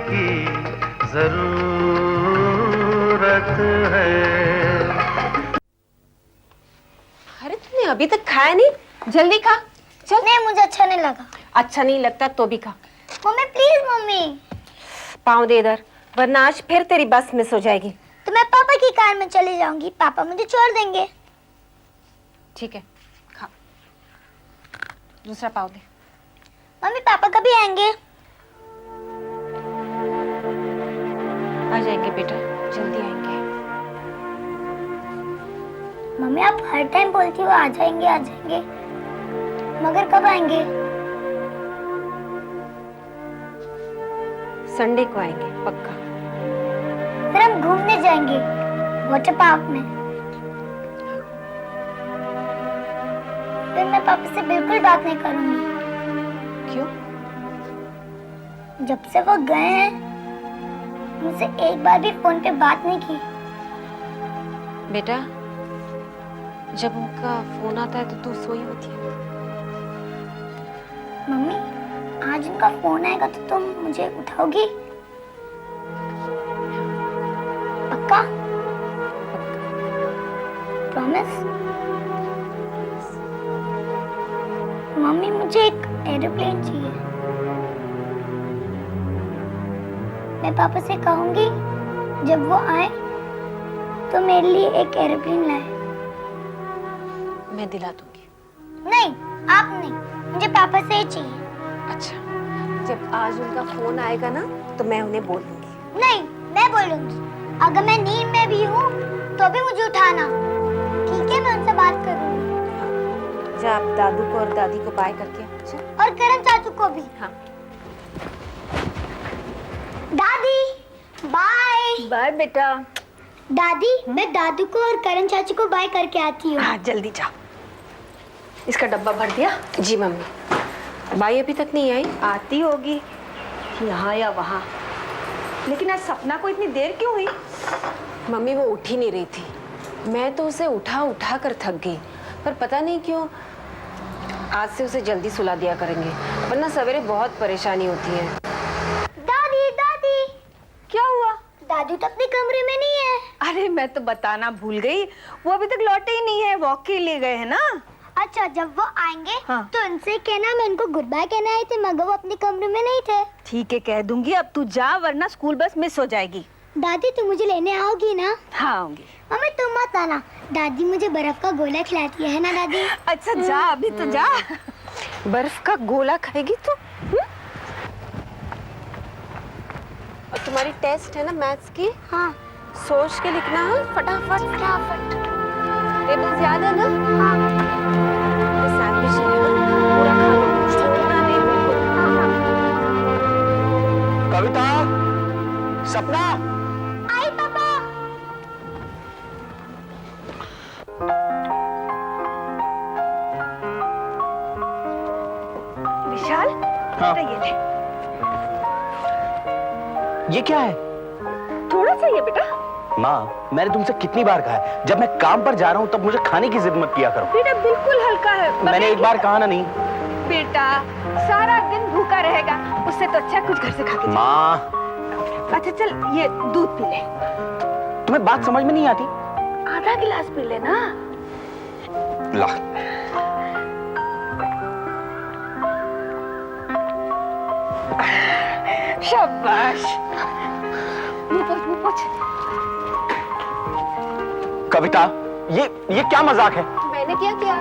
की जरूरत है। अरे तुमने अभी तक खाया नहीं? जल्दी खा। चल। नहीं, मुझे अच्छा नहीं लगा। अच्छा नहीं लगता तो भी खा। Mummy please mummy. पाँव दे इधर, वरना आज फिर तेरी बस मिस हो जाएगी। तो मैं पापा की कार में चली जाऊंगी, पापा मुझे छोड़ देंगे। ठीक है, खा। दूसरा पाव दे। मम्मी पापा कभी आएंगे? आ जाएंगे बेटा, जल्दी आएंगे। मम्मी आप हर टाइम बोलती हो आ जाएंगे आ जाएंगे, मगर कब आएंगे? संडे को आएंगे पक्का। फिर हम घूमने जाएंगे वाटर पार्क में। फिर मैं पापा से बिल्कुल बात नहीं करूंगी। क्यों? जब से वो गए हैं मुझसे एक बार भी फोन पे बात नहीं की। बेटा, जब उनका फोन आता है तो तू सोई होती है। मम्मी आज उनका फोन आएगा तो तुम मुझे उठाओगी? पक्का? प्रॉमिस? मम्मी मुझे एक एरोप्लेन चाहिए। मैं पापा से कहूंगी जब वो आए तो मेरे लिए एक एरोप्लेन लाए। मैं दिला दूंगी। नहीं, आप नहीं, मुझे पापा से ही चाहिए। अच्छा, जब आज उनका फोन आएगा ना तो मैं उन्हें बोल दूंगी। नहीं, मैं बोलूंगी। अगर मैं नींद में भी हूँ तो भी मुझे उठाना। ठीक है, मैं उनसे बात करूंगी। जा आप दादू को और दादी को बाय करके चल। और करण चाचू को भी। हाँ। दादी बाय। बाय बेटा। दादी मैं दादू को और करण चाचू को बाय करके आती हूँ। हाँ जल्दी जा। इसका डब्बा भर दिया? जी मम्मी। बाई अभी तक नहीं आई? आती होगी यहाँ या वहाँ, लेकिन आज सपना को इतनी देर क्यों हुई? मम्मी वो उठ ही नहीं रही थी। मैं तो उसे उठा उठा कर थक गई, पर पता नहीं क्यों आज से उसे जल्दी सुला दिया करेंगे, वरना सवेरे बहुत परेशानी होती है। दादी दादी क्या हुआ? दादू तो अपने कमरे में नहीं है। अरे मैं तो बताना भूल गई, वो अभी तक लौटे ही नहीं है, वॉक के लिए गए हैं ना। अच्छा, जब वो आएंगे हाँ। तो उनसे कहना मैं उनको गुड बाय कहने आई थी, मगर वो अपने कमरे में नहीं थे। ठीक है कह दूंगी, अब तू जा वरना स्कूल बस मिस हो जाएगी। दादी तुम मुझे लेने आओगी ना? हाँ आऊंगी। मम्मी तुम मत आना, दादी मुझे बर्फ का गोला खिलाती है ना दादी? अच्छा जा, अभी तो जा। बर्फ का गोला खाएगी तू? और तुम्हारी टेस्ट है ना मैथ्स की? हाँ। सोच के लिखना है फटाफट फटाफट। टेबल्स याद है ना? हाँ। ये सैंडविच है ना, पूरा खा लो, छोड़ना नहीं बिल्कुल। कविता, सपना, आई पापा। विशाल, हाँ। ये ले। ये क्या है? थोड़ा सा ये बेटा। माँ, मैंने तुमसे कितनी बार कहा है जब मैं काम पर जा रहा हूँ तब मुझे खाने की जिद मत किया करो। बेटा बिल्कुल हल्का है। मैंने एक बार कहा ना नहीं। बेटा सारा दिन भूखा रहेगा, उससे तो अच्छा कुछ घर से खा के जा। माँ, अच्छा चल ये दूध पी ले। तुम्हें बात समझ में नहीं आती? आधा गिलास पी ले ना। ला। शाबाश। मुंह पोंछ। कविता, ये क्या मजाक है? मैंने क्या किया?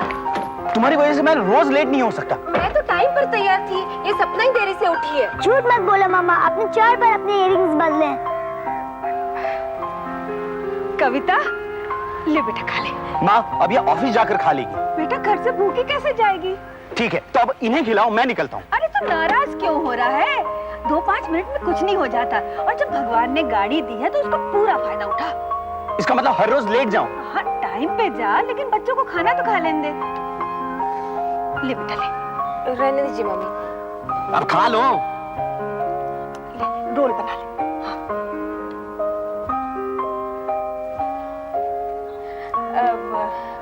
तुम्हारी वजह से मैं रोज लेट नहीं हो सकता। मैं तो टाइम पर तैयार थी, ये सपना ही देरी से उठी है। झूठ मत बोलो मामा, अपने 4 बार अपने इयररिंग्स बदले। कविता ले बेटा खा ले। माँ, अब ये ऑफिस जाकर खा लेगी। बेटा घर से भूखी कैसे जाएगी? ठीक है, तो अब इन्हें खिलाओ, मैं निकलता हूँ। अरे तू नाराज क्यों हो रहा है? 2-5 मिनट में कुछ नहीं हो जाता, और जब भगवान ने गाड़ी दी है तो उसका पूरा फायदा उठा। इसका मतलब हर रोज लेट जाऊं? हाँ टाइम पे जा, लेकिन बच्चों को खाना तो खा लेने दे। ले बेटा ले। रहने दीजिए मम्मी। अब खा लो। ले रोल बना ले। हाँ।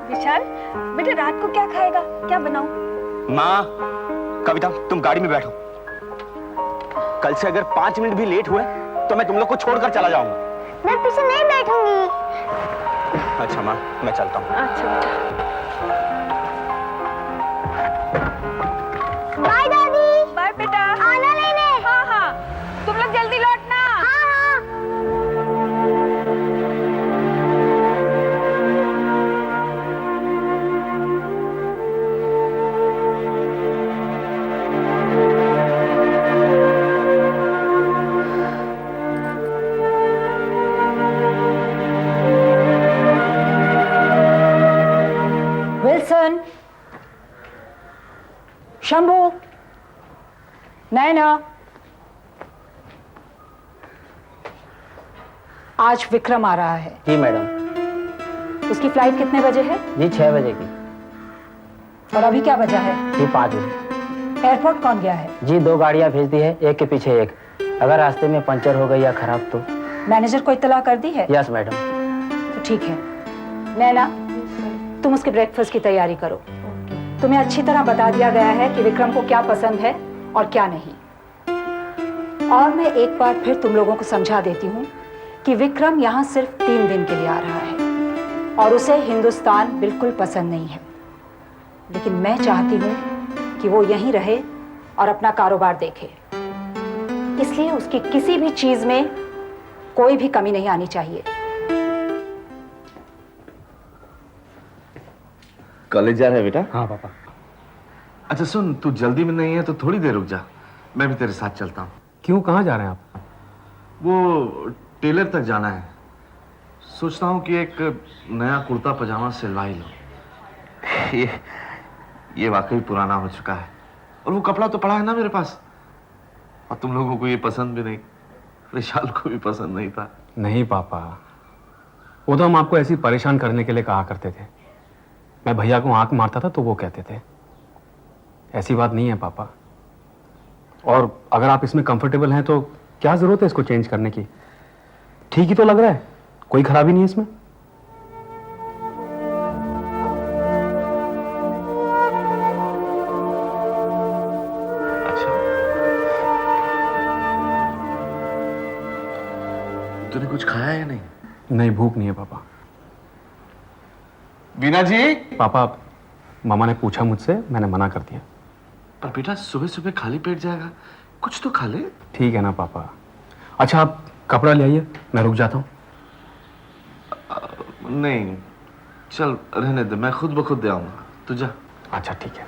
विशाल बेटा रात को क्या खाएगा, क्या बनाऊं? माँ, कविता तुम गाड़ी में बैठो। कल से अगर 5 मिनट भी लेट हुए तो मैं तुम लोग को छोड़कर चला जाऊंगा। मैं पीछे नहीं बैठूंगी। अच्छा माँ, मैं चलता हूँ। अच्छा बेटा। बाय दादी। बाय बेटा। आना लेने। हाँ हाँ, तुम लोग जल्दी लौटना। हाँ हाँ। विल्सन, शंभू, नैना, आज विक्रम आ रहा है। जी मैडम। उसकी फ्लाइट कितने बजे है? जी 6 बजे की। और अभी क्या बजा है? जी 5 बजे। एयरपोर्ट कौन गया है? जी 2 गाड़ियाँ भेज दी है, एक के पीछे एक। अगर रास्ते में पंचर हो गई या खराब तो। मैनेजर को इत्तला कर दी है? Yes madam. तो ठीक है। नैना, तुम उसके ब्रेकफास्ट की तैयारी करो। तुम्हें अच्छी तरह बता दिया गया है कि विक्रम को क्या पसंद है और क्या नहीं। और मैं एक बार फिर तुम लोगों को समझा देती हूँ कि विक्रम यहाँ सिर्फ 3 दिन के लिए आ रहा है और उसे हिंदुस्तान बिल्कुल पसंद नहीं है। लेकिन मैं चाहती हूँ कि वो यहीं रहे और अपना कारोबार देखे। इसलिए उसकी किसी भी चीज में कोई भी कमी नहीं आनी चाहिए। कॉलेज जा रहा है बेटा? हाँ पापा। अच्छा सुन, तू जल्दी में नहीं है तो थोड़ी देर रुक जा, मैं भी तेरे साथ चलता हूँ। क्यों, कहाँ जा रहे हैं आप? वो टेलर तक जाना है, सोचता हूँ कि एक नया कुर्ता पजामा सिलवा ही लो। ये वाकई पुराना हो चुका है और वो कपड़ा तो पड़ा है ना मेरे पास, और तुम लोगों को ये पसंद भी नहीं, विशाल को भी पसंद नहीं था। नहीं पापा, वो तो हम आपको ऐसी परेशान करने के लिए कहा करते थे। मैं भैया को आंख मारता था तो वो कहते थे। ऐसी बात नहीं है पापा। और अगर आप इसमें कंफर्टेबल हैं तो क्या जरूरत है इसको चेंज करने की? ठीक ही तो लग रहा है, कोई खराबी नहीं है इसमें। अच्छा, तूने कुछ खाया या नहीं? नहीं, भूख नहीं है पापा। बीना जी। पापा, मामा ने पूछा मुझसे, मैंने मना कर दिया। पर बेटा सुबह सुबह खाली पेट जाएगा, कुछ तो खा ले। ठीक है ना पापा। अच्छा आप कपड़ा ले आइए, मैं रुक जाता हूँ। नहीं, चल रहने दे, मैं खुद ब खुद दे आऊंगा, तू जा। अच्छा ठीक है,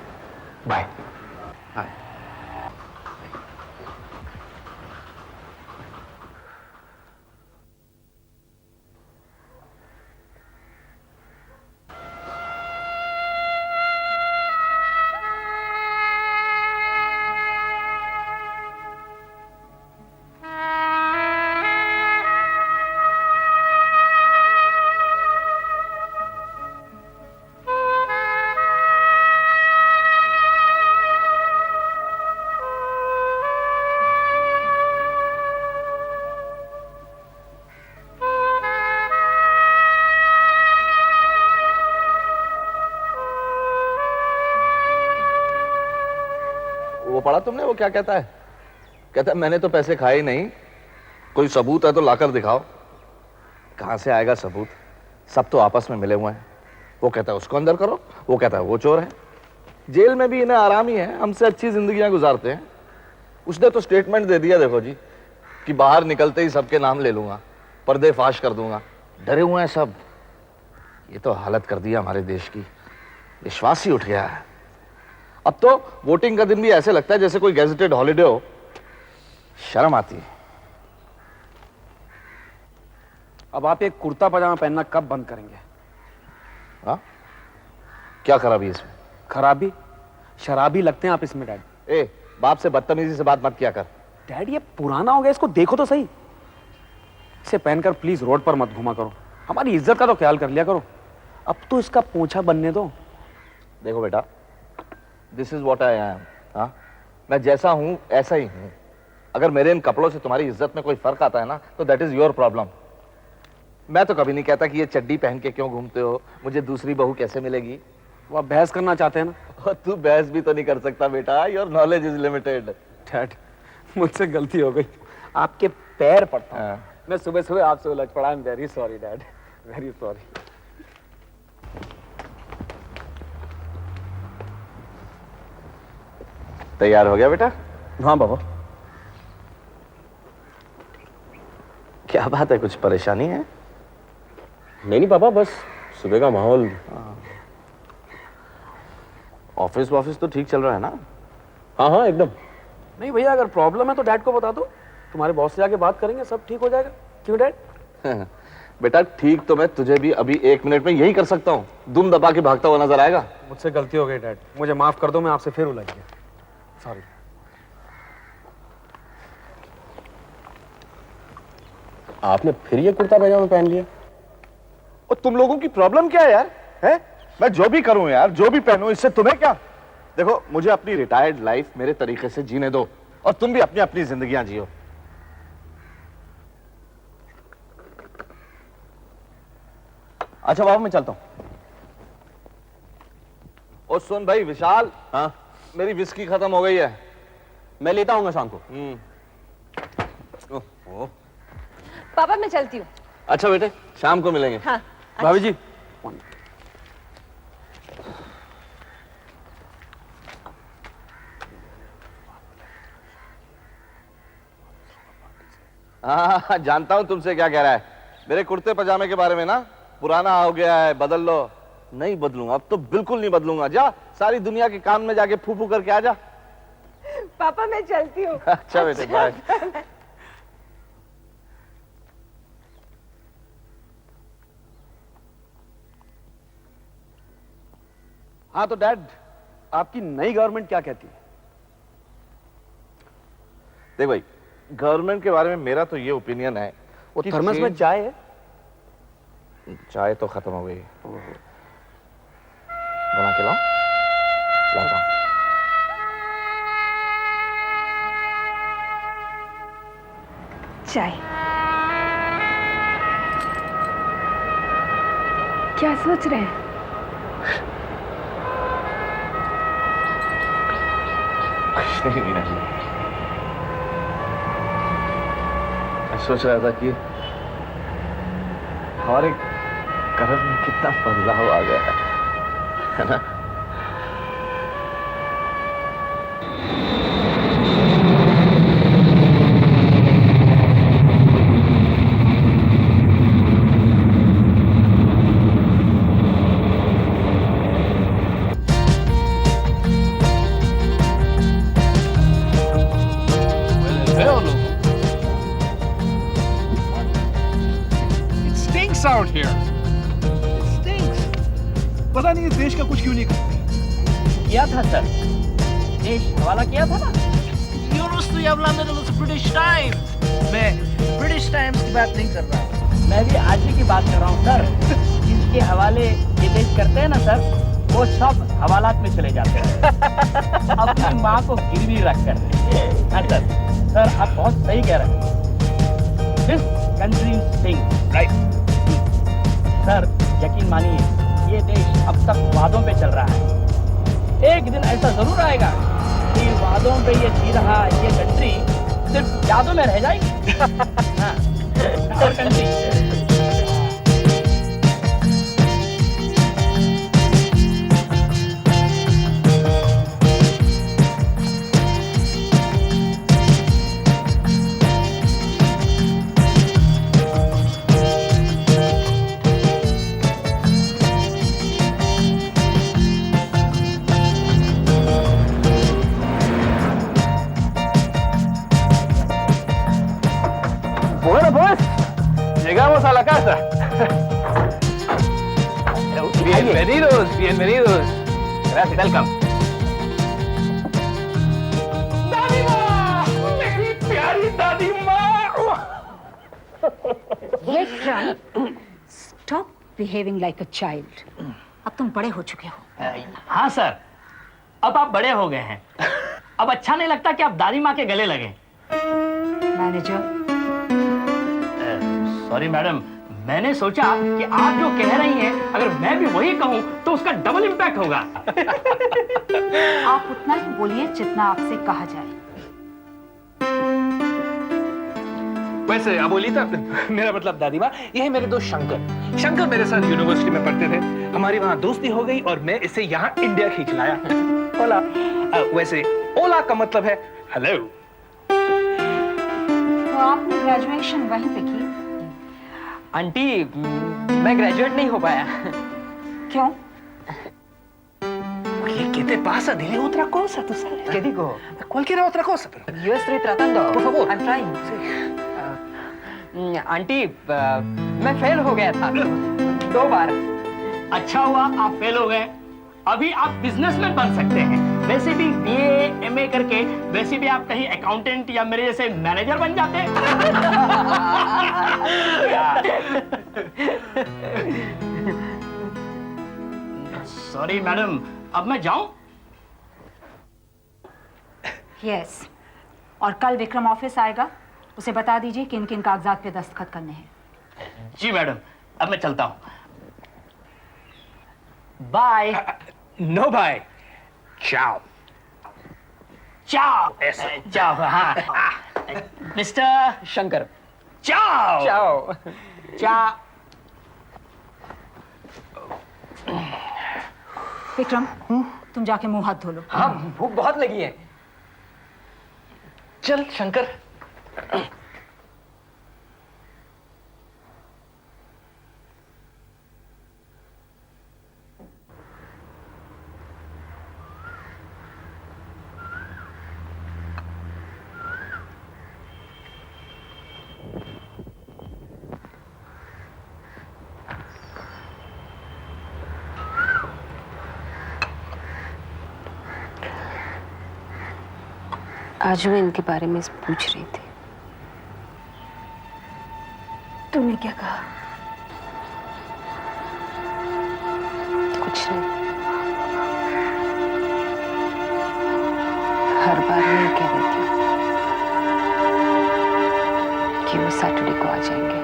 बाय। हाय। वो पढ़ा तुमने? वो क्या कहता है? कहता है मैंने तो पैसे खाए ही नहीं, कोई सबूत है तो लाकर दिखाओ। कहां से आएगा सबूत? सब तो आपस में मिले हुए हैं। वो कहता है उसको अंदर करो, वो कहता है वो चोर है। जेल में भी इन्हें आराम ही है, हमसे अच्छी जिंदगियां गुजारते हैं। उसने तो स्टेटमेंट दे दिया देखो जी, कि बाहर निकलते ही सबके नाम ले लूंगा, पर्दे फाश कर दूंगा। डरे हुए हैं सब। ये तो हालत कर दिया हमारे देश की, विश्वास ही उठ गया है। अब तो वोटिंग का दिन भी ऐसे लगता है जैसे कोई गैजेटेड हॉलिडे हो। शर्म आती है। अब आप एक कुर्ता पजामा पहनना कब बंद करेंगे? हाँ, क्या खराबी है इसमें? खराबी? शराबी लगते हैं आप इसमें डैड। ए, बाप से बदतमीजी से बात मत किया कर। डैड ये पुराना हो गया, इसको देखो तो सही। इसे पहनकर प्लीज रोड पर मत घुमा करो, हमारी इज्जत का तो ख्याल कर लिया करो। अब तो इसका पोंछा बनने दो। देखो बेटा, this is what I am. हाँ, मैं जैसा हूं ऐसा ही हूं। अगर मेरे इन कपड़ों से तुम्हारी इज्जत में कोई फर्क आता है ना, तो दैट इज योर प्रॉब्लम। मैं तो कभी नहीं कहता कि ये चड्डी पहन के क्यों घूमते हो, मुझे दूसरी बहू कैसे मिलेगी। वो आप बहस करना चाहते हैं ना? तू बहस भी तो नहीं कर सकता बेटा, your knowledge is limited. Dad मुझसे गलती हो गई, आपके पैर पड़ता हूं। मैं सुबह सुबह आपसे उलझ पड़ा। I am very sorry dad, very sorry. तैयार हो गया बेटा? हाँ बाबा। क्या बात है, कुछ परेशानी है? नहीं पापा, बस सुबह का माहौल। ऑफिस वॉफिस तो ठीक चल रहा है ना? हाँ हाँ एकदम। नहीं भैया, अगर प्रॉब्लम है तो डैड को बता दो, तुम्हारे बॉस से जाके बात करेंगे, सब ठीक हो जाएगा। क्यों डैड? बेटा ठीक तो मैं तुझे भी अभी 1 मिनट में यही कर सकता हूँ, दुम दबा के भागता हुआ नजर आएगा। मुझसे गलती हो गई डैड, मुझे माफ कर दो, मैं आपसे फिर उलझ गया। सॉरी। आपने फिर ये कुर्ता पैजामा पहन लिया? और तुम लोगों की प्रॉब्लम क्या है यार? है? मैं जो भी करूं यार, जो भी पहनूं, इससे तुम्हें क्या? देखो, मुझे अपनी रिटायर्ड लाइफ मेरे तरीके से जीने दो और तुम भी अपनी अपनी जिंदगियां जियो। अच्छा बाबू, मैं चलता हूं। और सुन भाई विशाल, हाँ मेरी विस्की खत्म हो गई है, मैं लेता हूँ शाम को। पापा मैं चलती हूँ। अच्छा बेटे, शाम को मिलेंगे। हाँ। भाभी जी, हाँ जानता हूं तुमसे क्या कह रहा है। मेरे कुर्ते पजामे के बारे में ना, पुराना हो गया है, बदल लो। नहीं बदलूंगा, अब तो बिल्कुल नहीं बदलूंगा। जा सारी दुनिया के काम में जाके फू फू करके आ जा। पापा मैं चलती हूँ। अच्छा बेटे, बाय। हाँ तो डैड, आपकी नई गवर्नमेंट क्या कहती है? देख भाई, गवर्नमेंट के बारे में मेरा तो ये ओपिनियन है, वो कि थर्मस में चाय है? चाय तो खत्म हो गई। बना के लाओ, लाता हूं। चाय। क्या सोच रहे हैं? नहीं, मैं सोच रहा था कि हमारे कलर में कितना बदलाव आ गया है ना? Out here. It stinks. पता नहीं इस देश का कुछ क्यों नहीं करते। किया था सर, देश हवाला किया था ना। Yo no estoy hablando de los British Times. मैं British Times की बात नहीं कर रहा। मैं भी आज ही की बात कर रहा हूँ सर। जिसके हवाले ये देश करते हैं ना सर, वो सब हवालात में चले जाते हैं अपनी माँ को गिरवी रखकर। हाँ सर, आप बहुत सही कह रहे हैं। This country stinks, right? Sir यकीन मानिए, ये देश अब तक वादों पे चल रहा है। एक दिन ऐसा जरूर आएगा कि वादों पे ये जी रहा ये कंट्री सिर्फ यादों में रह जाएगी। हाँ, country. Bueno pues, llegamos a la casa. Bienvenidos, bienvenidos. Gracias, welcome. दादी माँ, मेरी प्यारी दादी माँ। Vikram, stop behaving like a child. अब तुम बड़े हो चुके हो। हाँ सर, अब आप बड़े हो गए हैं। अब अच्छा नहीं लगता कि आप दादी माँ के गले लगे। मैनेजर, सॉरी मैडम, मैंने सोचा कि आप जो कह रही हैं, अगर मैं भी वही कहूँ तो उसका डबल इम्पैक्ट होगा। आप उतना ही बोलिए जितना आपसे कहा जाए। वैसे अबोलिता, मेरा मतलब दादी माँ, ये है मेरे दोस्त शंकर। शंकर मेरे साथ यूनिवर्सिटी में पढ़ते थे, हमारी वहाँ दोस्ती हो गई और मैं इसे यहाँ इंडिया खींच लाया। ओला। वैसे ओला का मतलब है हेलो। तो आपने ग्रेजुएशन वहीं पे की? आंटी, मैं ग्रेजुएट नहीं हो पाया। क्यों? Che pasa? Dile otra cosa, tú sabes. ¿Qué digo? Cualquier otra cosa, pero. Yo estoy tratando. Por favor. I'm trying. Aunty, मैं फेल हो गया था 2 बार। अच्छा हुआ आप फेल हो गए। अभी आप बिजनेसमैन बन सकते हैं। वैसे भी बीए, एमए करके वैसे भी आप कहीं अकाउंटेंट या मेरे जैसे मैनेजर बन जाते हैं। सॉरी मैडम, अब मैं जाऊं? यस। और कल विक्रम ऑफिस आएगा, उसे बता दीजिए किन किन कागजात पे दस्तखत करने हैं। जी मैडम, अब मैं चलता हूं। बाय। No bye. Ciao. चाओ। चाओ, हाँ। मिस्टर शंकर, चाओ। चाओ। चाओ। विक्रम, तुम जाके मुंह हाथ धो लो। हाँ, भूख बहुत लगी है। चल शंकर। आज मैं इनके बारे में पूछ रही थी। तूने क्या कहा? कुछ नहीं। हर बार मैं कह देती हूँ कि वो सैटरडे को आ जाएंगे।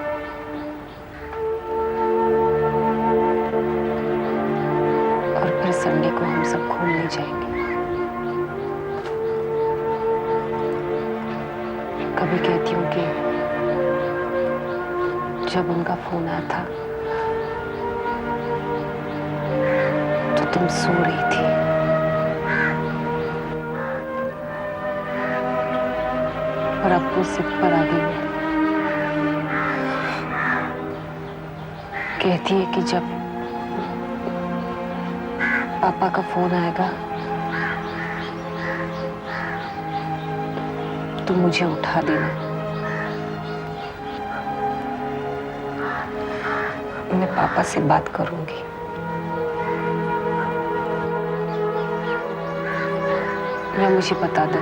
और फिर संडे को हम सब घूमने जाएंगे। कभी कहती हूँ कि जब उनका फोन आया था तो तुम सो रही थी। और अब वो सिर पर आ गई है। कहती है कि जब पापा का फोन आएगा तो मुझे उठा देना। मैं पापा से बात करूंगी। या मुझे बता दो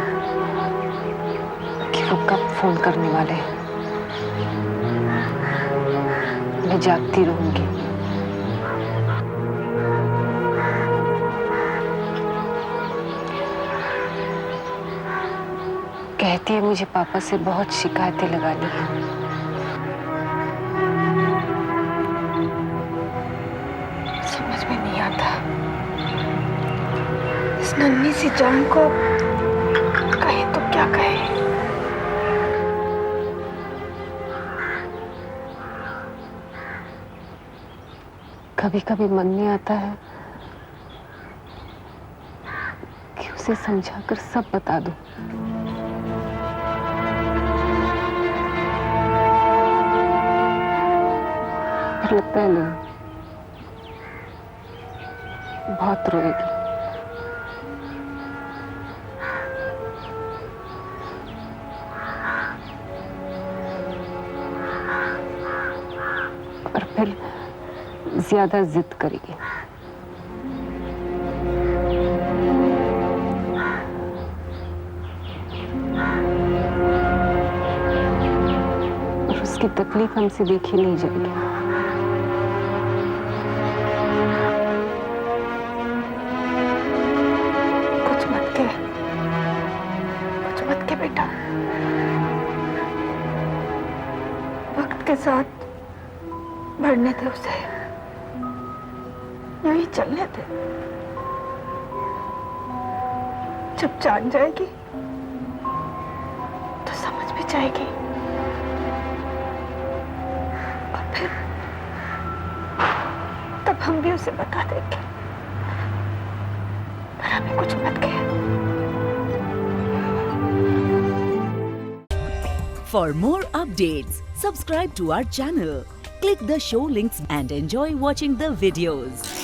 कि वो कब फोन करने वाले हैं। मैं जागती रहूंगी। कहती है मुझे पापा से बहुत शिकायतें लगानी है। समझ में नहीं आता इस नन्ही सी जान को कहे तो क्या कहे। कभी कभी मन में आता है कि उसे समझाकर सब बता दूं। लगता है नहीं, बहुत रोएगी। और फिर ज्यादा जिद करेगी। और उसकी तकलीफ हमसे देखी नहीं जाएगी। बेटा, वक्त के साथ बढ़ने दे उसे, यही चलने दे। जब जान जाएगी तो समझ भी जाएगी। हम भी उसे बता देंगे, पर हमें कुछ मत कहे। For more updates, subscribe to our channel, click the show links and enjoy watching the videos.